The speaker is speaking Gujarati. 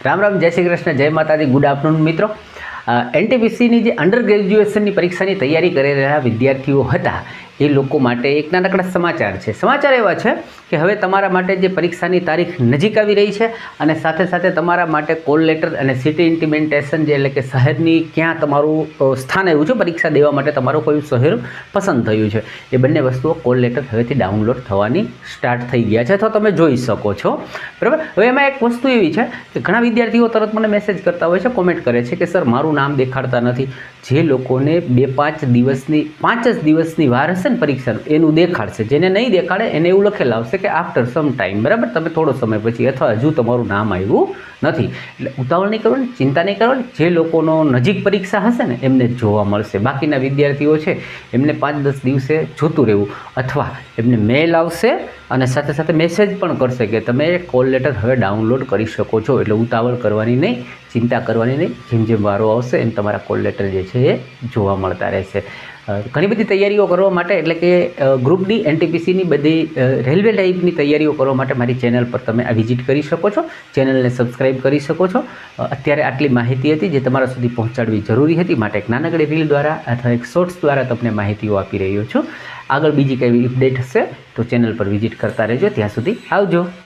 રામ રામ, જય શ્રી કૃષ્ણ, જય માતાજી, ગુડ આફ્ટરનૂન મિત્રો। એનટીપીસીની જે અંડર ગ્રેજ્યુએશનની પરીક્ષાની તૈયારી કરી રહેલા વિદ્યાર્થીઓ હતા એ લોકો માટે એક નાનકડા સમાચાર છે। સમાચાર એવા છે કે હવે તમારા માટે જે પરીક્ષાની તારીખ નજીક આવી રહી છે અને સાથે સાથે તમારા માટે કોલ લેટર અને સિટી ઇન્ટિમેન્ટેશન જે એટલે કે શહેરની ક્યાં તમારું સ્થાન આવ્યું છે પરીક્ષા દેવા માટે, તમારું કયું શહેર પસંદ થયું છે, એ બંને વસ્તુઓ કોલ લેટર હવેથી ડાઉનલોડ થવાની સ્ટાર્ટ થઈ ગયા છે, અથવા તમે જોઈ શકો છો, બરાબર। હવે એમાં એક વસ્તુ એવી છે કે ઘણા વિદ્યાર્થીઓ તરત મને મેસેજ કરતા હોય છે, કોમેન્ટ કરે છે કે સર મારું નામ દેખાડતા નથી। જે લોકોને 5 જ દિવસની વાર હશે ને પરીક્ષાનું એનું દેખાડશે, જેને નહીં દેખાડે એને એવું લખેલું આવશે કે આફ્ટર સમ ટાઈમ, બરાબર, તમે થોડો સમય પછી અથવા હજુ તમારું નામ આવ્યું નથી। એટલે ઉતાવળ નહીં કરવાની, ચિંતા નહીં કરવાની, જે લોકોનો નજીક પરીક્ષા હશે ને એમને જોવા મળશે। બાકીના વિદ્યાર્થીઓ છે એમને 5-10 દિવસે જોતું રહેવું, અથવા એમને મેલ આવશે અને સાથે સાથે મેસેજ પણ કરશે કે તમે કોલ લેટર હવે ડાઉનલોડ કરી શકો છો। એટલે ઉતાવળ કરવાની નહીં, ચિંતા કરવાની નહીં, જેમ જેમ વારો આવશે એમ તમારા કોલ લેટર જે છે એ જોવા મળતા રહેશે। ઘણી બધી તૈયારીઓ કરવા માટે, એટલે કે ગ્રુપ ડી એનટીપીસીની બધી રેલવે ટાઈપની તૈયારીઓ કરવા માટે મારી ચેનલ પર તમે આ વિઝિટ કરી શકો છો, ચેનલને સબસ્ક્રાઈબ કરી શકો છો। અત્યારે આટલી માહિતી હતી જે તમારા સુધી પહોંચાડવી જરૂરી હતી, માટે એક નાનકડી રીલ દ્વારા અથવા એક શોર્ટ્સ દ્વારા તમને માહિતીઓ આપી રહ્યો છું। આગળ બીજી કઈ અપડેટ હશે તો ચેનલ પર વિઝિટ કરતા રહેજો। ત્યાં સુધી આવજો।